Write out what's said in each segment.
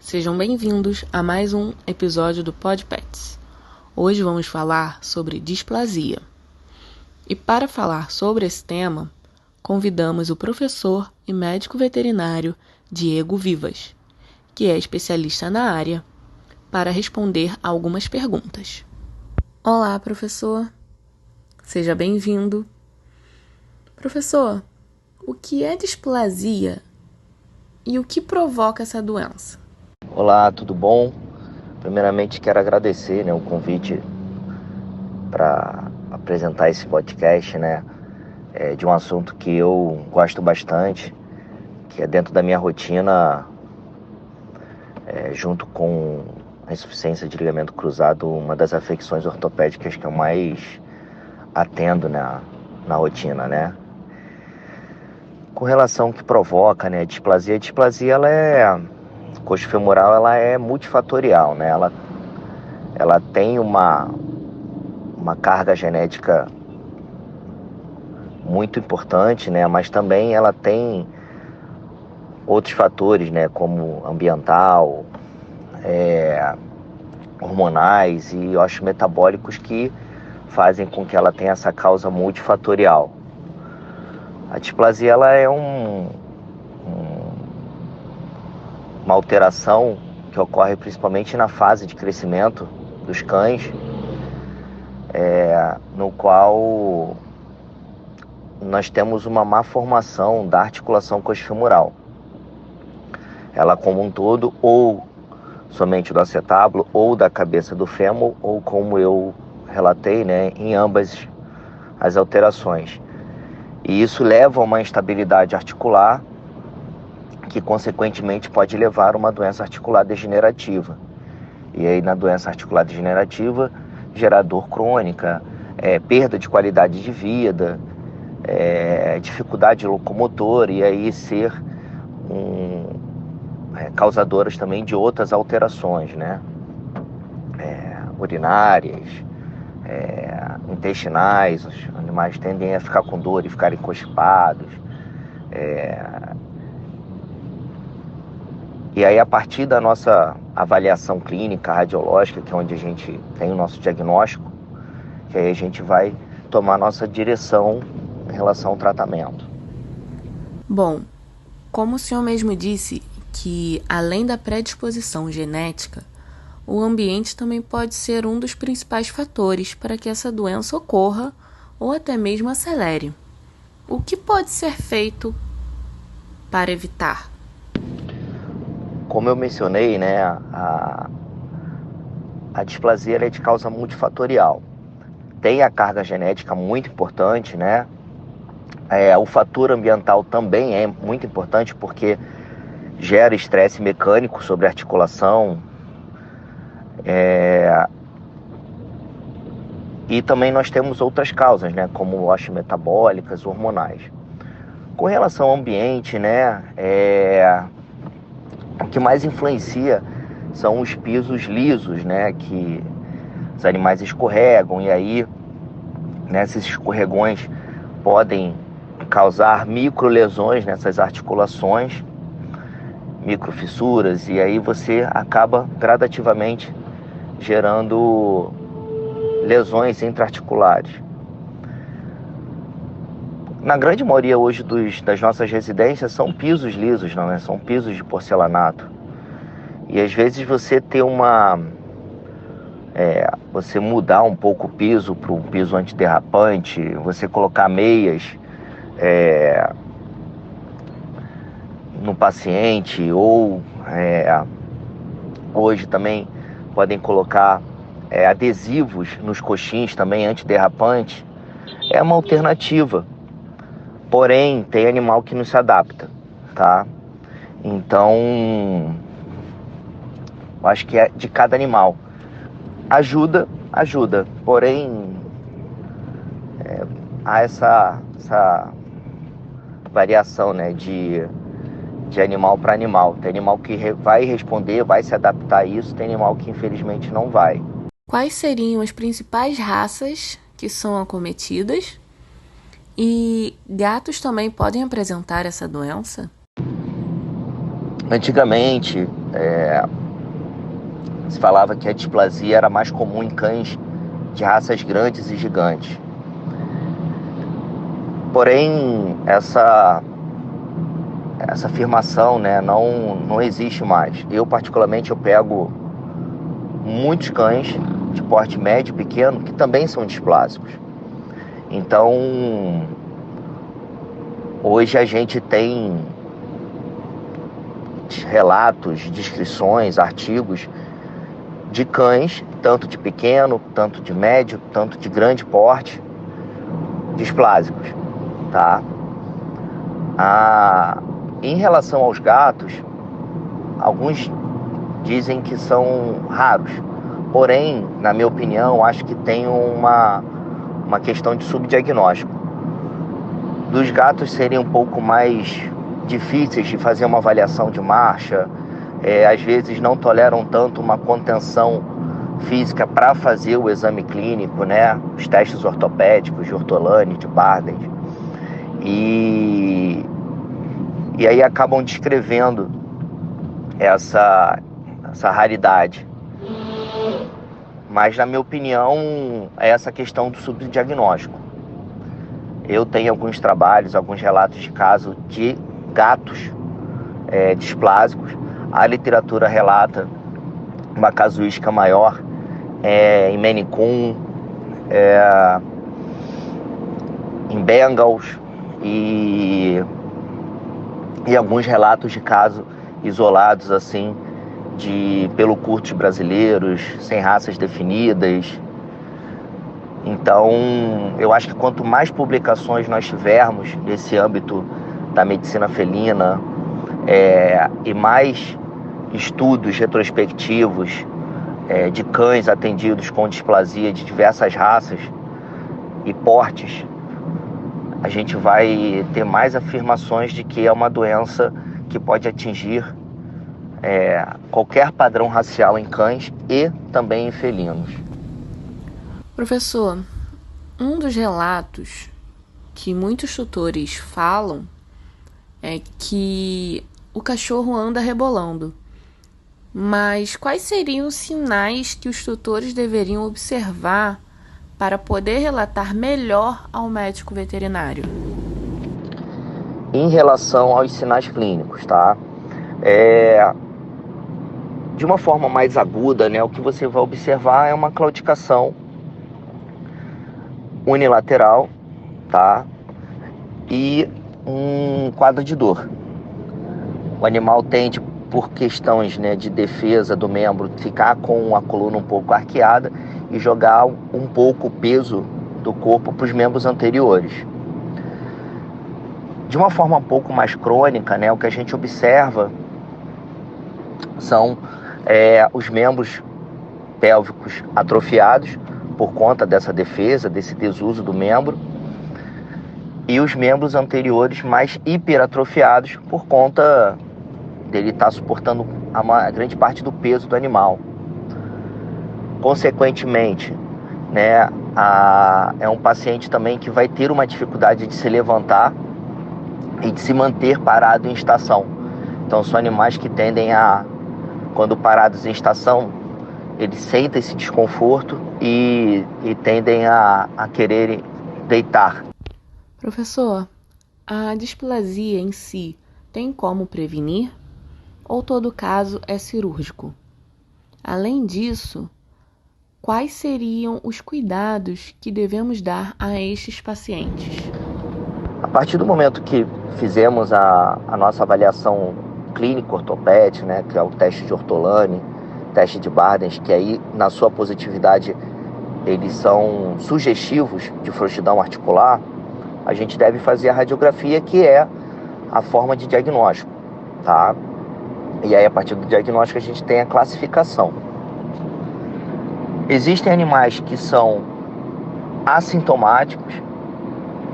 Sejam bem-vindos a mais um episódio do PodPets. Hoje vamos falar sobre displasia. E para falar sobre esse tema, convidamos o professor e médico veterinário Diego Vivas, que é especialista na área, para responder a algumas perguntas. Olá, professor. Seja bem-vindo. Professor, o que é displasia e o que provoca essa doença? Olá, tudo bom? Primeiramente quero agradecer o convite para apresentar esse podcast, de um assunto que eu gosto bastante, que é dentro da minha rotina, junto com a insuficiência de ligamento cruzado, uma das afecções ortopédicas que eu mais atendo na rotina, Com relação ao que provoca, a displasia ela é coxofemoral, ela é multifatorial, Ela tem uma carga genética muito importante, Mas também ela tem outros fatores, Como ambiental, hormonais e osteometabólicos que fazem com que ela tenha essa causa multifatorial. A displasia ela é uma alteração que ocorre principalmente na fase de crescimento dos cães, no qual nós temos uma má formação da articulação coxofemoral. Ela como um todo, ou somente do acetábulo, ou da cabeça do fêmur, ou como eu relatei, em ambas as alterações. E isso leva a uma instabilidade articular, que consequentemente pode levar a uma doença articular degenerativa. E aí na doença articular degenerativa, gerar dor crônica, perda de qualidade de vida, dificuldade locomotora e aí ser causadoras também de outras alterações, urinárias, intestinais. Os animais tendem a ficar com dor e ficarem constipados. E aí, a partir da nossa avaliação clínica, radiológica, que é onde a gente tem o nosso diagnóstico, que aí a gente vai tomar a nossa direção em relação ao tratamento. Bom, como o senhor mesmo disse que, além da predisposição genética, o ambiente também pode ser um dos principais fatores para que essa doença ocorra ou até mesmo acelere. O que pode ser feito para evitar? Como eu mencionei, a displasia ela é de causa multifatorial. Tem a carga genética muito importante, o fator ambiental também é muito importante porque gera estresse mecânico sobre a articulação. E também nós temos outras causas, como osteometabólicas, hormonais. Com relação ao ambiente, o que mais influencia são os pisos lisos, que os animais escorregam e aí, esses escorregões podem causar microlesões nessas articulações, microfissuras, e aí você acaba gradativamente gerando lesões intraarticulares. Na grande maioria hoje das nossas residências são pisos lisos, são pisos de porcelanato. E às vezes você ter você mudar um pouco o piso para um piso antiderrapante, você colocar meias no paciente, ou hoje também podem colocar adesivos nos coxins também antiderrapante, é uma alternativa. Porém, tem animal que não se adapta, tá? Então, acho que é de cada animal. Ajuda, porém, há essa variação, de animal para animal. Tem animal que vai responder, vai se adaptar a isso, tem animal que infelizmente não vai. Quais seriam as principais raças que são acometidas? E gatos também podem apresentar essa doença? Antigamente, se falava que a displasia era mais comum em cães de raças grandes e gigantes. Porém, essa afirmação, né, não existe mais. Eu, particularmente, eu pego muitos cães de porte médio e pequeno que também são displásicos. Então, hoje a gente tem relatos, descrições, artigos de cães, tanto de pequeno, tanto de médio, tanto de grande porte, displásicos, tá? Em relação aos gatos, alguns dizem que são raros, porém, na minha opinião, acho que tem uma questão de subdiagnóstico. Dos gatos serem um pouco mais difíceis de fazer uma avaliação de marcha, às vezes não toleram tanto uma contenção física para fazer o exame clínico, né? Os testes ortopédicos de Ortolani, de Bardens. E aí acabam descrevendo essa raridade. Mas, na minha opinião, é essa questão do subdiagnóstico. Eu tenho alguns trabalhos, alguns relatos de caso de gatos displásicos. A literatura relata uma casuística maior em Maine Coon, em Bengals e alguns relatos de casos isolados assim pelo curtos brasileiros, sem raças definidas. Então, eu acho que quanto mais publicações nós tivermos nesse âmbito da medicina felina e mais estudos retrospectivos de cães atendidos com displasia de diversas raças e portes, a gente vai ter mais afirmações de que é uma doença que pode atingir qualquer padrão racial em cães e também em felinos. Professor, um dos relatos que muitos tutores falam é que o cachorro anda rebolando. Mas quais seriam os sinais que os tutores deveriam observar para poder relatar melhor ao médico veterinário? Em relação aos sinais clínicos, tá? De uma forma mais aguda, né, o que você vai observar é uma claudicação unilateral, tá? E um quadro de dor. O animal tende, por questões, né, de defesa do membro, ficar com a coluna um pouco arqueada e jogar um pouco o peso do corpo para os membros anteriores. De uma forma um pouco mais crônica, né, o que a gente observa são os membros pélvicos atrofiados por conta dessa defesa, desse desuso do membro, e os membros anteriores mais hiperatrofiados por conta dele estar suportando a grande parte do peso do animal. Consequentemente, né, é um paciente também que vai ter uma dificuldade de se levantar e de se manter parado em estação. Então são animais que tendem quando parados em estação, eles sentem esse desconforto e tendem a querer deitar. Professor, a displasia em si tem como prevenir? Ou todo caso é cirúrgico? Além disso, quais seriam os cuidados que devemos dar a estes pacientes? A partir do momento que fizemos a nossa avaliação clínica ortopédica, né, que é o teste de Ortolani, teste de Bardens, que aí na sua positividade eles são sugestivos de frouxidão articular, a gente deve fazer a radiografia, que é a forma de diagnóstico, tá? E aí, a partir do diagnóstico, a gente tem a classificação. Existem animais que são assintomáticos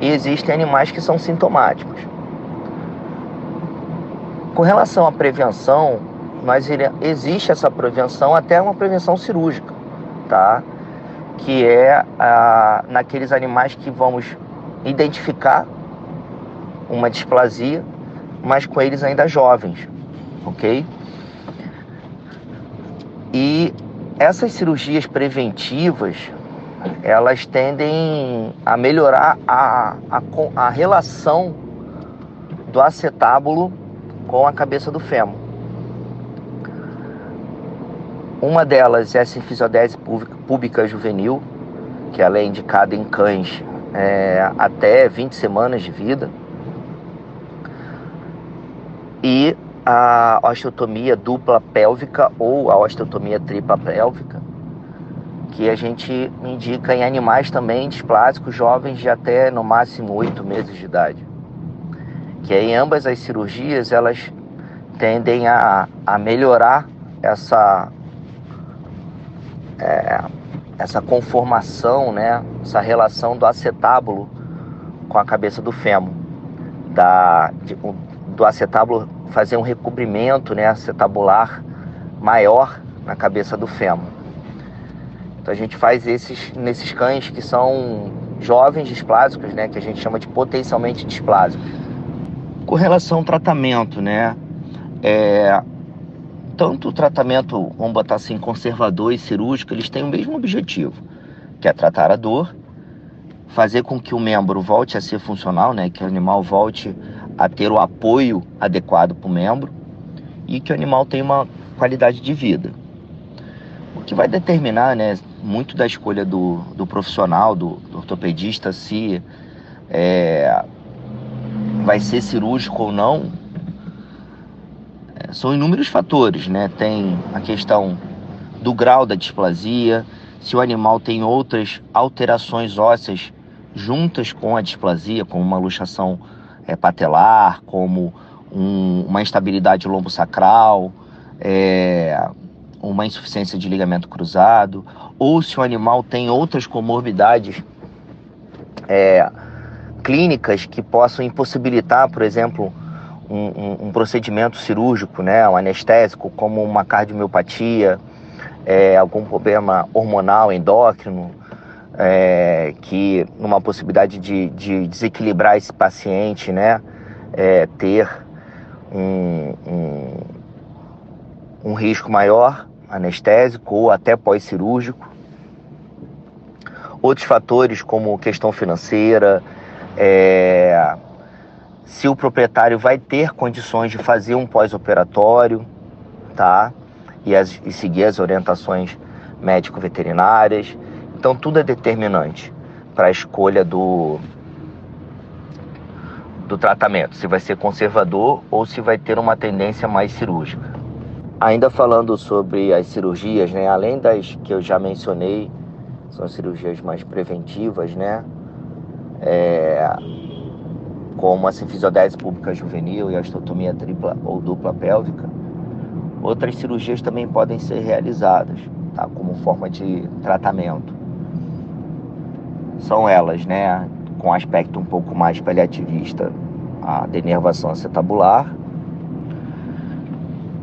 e existem animais que são sintomáticos. Com relação à prevenção, existe essa prevenção, até uma prevenção cirúrgica, tá? Que é naqueles animais que vamos identificar uma displasia, mas com eles ainda jovens, ok? E essas cirurgias preventivas, elas tendem a melhorar a relação do acetábulo com a cabeça do fêmur. Uma delas é a sinfisiodese púbica juvenil, que ela é indicada em cães até 20 semanas de vida. E a osteotomia dupla pélvica ou a osteotomia tripla pélvica, que a gente indica em animais também displásicos jovens de até no máximo 8 meses de idade. Que em ambas as cirurgias elas tendem a melhorar essa conformação, né? Essa relação do acetábulo com a cabeça do fêmur, do acetábulo fazer um recobrimento, né, acetabular maior na cabeça do fêmur. Então a gente faz nesses cães que são jovens displásicos, né, que a gente chama de potencialmente displásicos. Com relação ao tratamento, né, tanto o tratamento, vamos botar assim, conservador e cirúrgico, eles têm o mesmo objetivo, que é tratar a dor, fazer com que o membro volte a ser funcional, né, que o animal volte a ter o apoio adequado para o membro e que o animal tenha uma qualidade de vida. O que vai determinar, né, muito da escolha do profissional, do ortopedista, se vai ser cirúrgico ou não, são inúmeros fatores, né? Tem a questão do grau da displasia, se o animal tem outras alterações ósseas juntas com a displasia, como uma luxação patelar, como uma instabilidade lombosacral, uma insuficiência de ligamento cruzado, ou se o animal tem outras comorbidades clínicas que possam impossibilitar, por exemplo, um procedimento cirúrgico, né, um anestésico, como uma cardiomiopatia, algum problema hormonal, endócrino, que numa possibilidade de desequilibrar esse paciente, né, ter um risco maior anestésico ou até pós-cirúrgico. Outros fatores como questão financeira, se o proprietário vai ter condições de fazer um pós-operatório, tá? E seguir as orientações médico-veterinárias. Então tudo é determinante para a escolha do tratamento, se vai ser conservador ou se vai ter uma tendência mais cirúrgica. Ainda falando sobre as cirurgias, né, além das que eu já mencionei, são cirurgias mais preventivas, né, como a sinfisiodese púbica juvenil e a osteotomia tripla ou dupla pélvica, outras cirurgias também podem ser realizadas, tá, como forma de tratamento. São elas, né, com aspecto um pouco mais paliativista, a denervação acetabular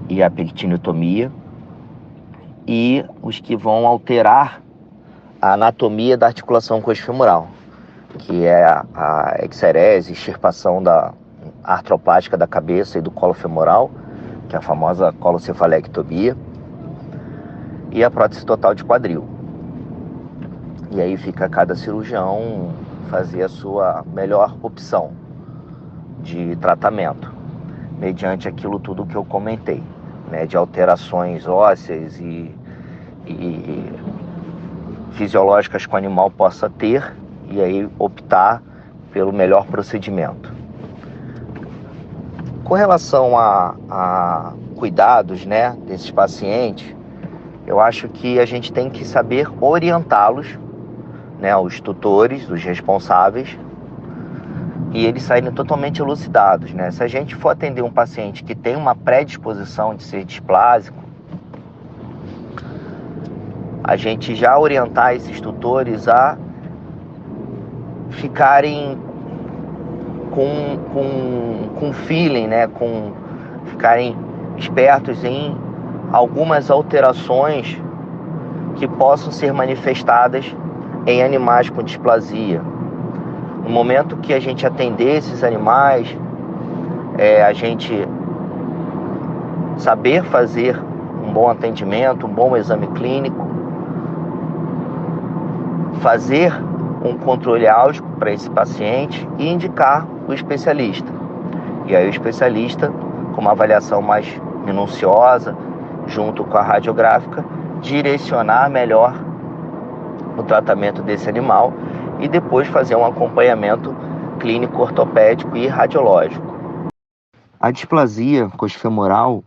e a pectineotomia, e os que vão alterar a anatomia da articulação coxofemoral, que é a exerese, extirpação da artroplástica da cabeça e do colo femoral, que é a famosa colocefalectomia, e a prótese total de quadril. E aí fica a cada cirurgião fazer a sua melhor opção de tratamento, mediante aquilo tudo que eu comentei, né, de alterações ósseas e fisiológicas que o animal possa ter, e aí optar pelo melhor procedimento. Com relação a cuidados, né, desses pacientes, eu acho que a gente tem que saber orientá-los, né, os tutores, os responsáveis, e eles saírem totalmente elucidados, né? Se a gente for atender um paciente que tem uma predisposição de ser displásico, a gente já orientar esses tutores a ficarem com feeling, né? Ficarem espertos em algumas alterações que possam ser manifestadas em animais com displasia. No momento que a gente atender esses animais, a gente saber fazer um bom atendimento, um bom exame clínico, fazer um controle álgico para esse paciente e indicar o especialista. E aí o especialista, com uma avaliação mais minuciosa, junto com a radiográfica, direcionar melhor o tratamento desse animal e depois fazer um acompanhamento clínico ortopédico e radiológico. A displasia coxofemoral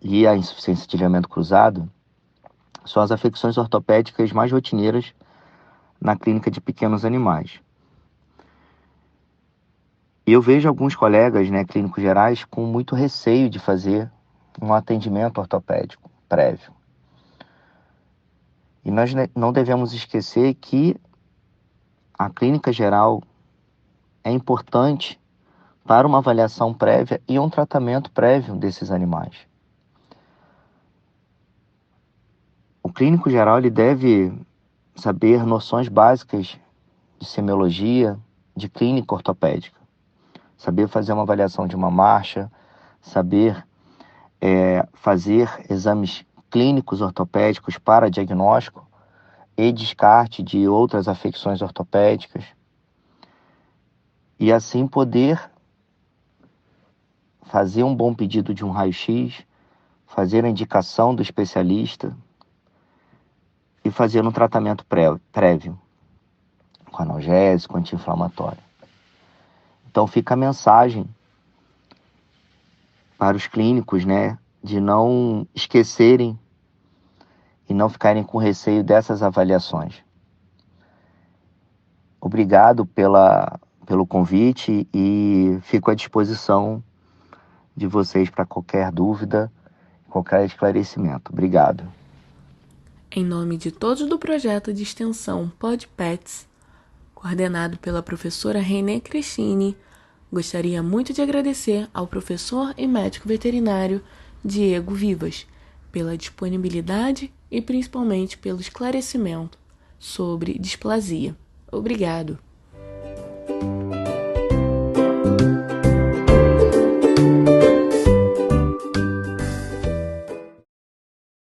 e a insuficiência de ligamento cruzado são as afecções ortopédicas mais rotineiras na clínica de pequenos animais. E eu vejo alguns colegas, clínicos gerais, com muito receio de fazer um atendimento ortopédico prévio. E nós não devemos esquecer que a clínica geral é importante para uma avaliação prévia e um tratamento prévio desses animais. O clínico geral ele deve saber noções básicas de semiologia, de clínica ortopédica. Saber fazer uma avaliação de uma marcha, saber fazer exames clínicos ortopédicos para diagnóstico e descarte de outras afecções ortopédicas. E assim poder fazer um bom pedido de um raio-x, fazer a indicação do especialista e fazer um tratamento prévio, com analgésico, anti-inflamatório. Então fica a mensagem para os clínicos, de não esquecerem e não ficarem com receio dessas avaliações. Obrigado pelo convite e fico à disposição de vocês para qualquer dúvida, qualquer esclarecimento. Obrigado. Em nome de todos do projeto de extensão PodPets, coordenado pela professora Renê Crescini, gostaria muito de agradecer ao professor e médico veterinário Diego Vivas pela disponibilidade e principalmente pelo esclarecimento sobre displasia. Obrigado!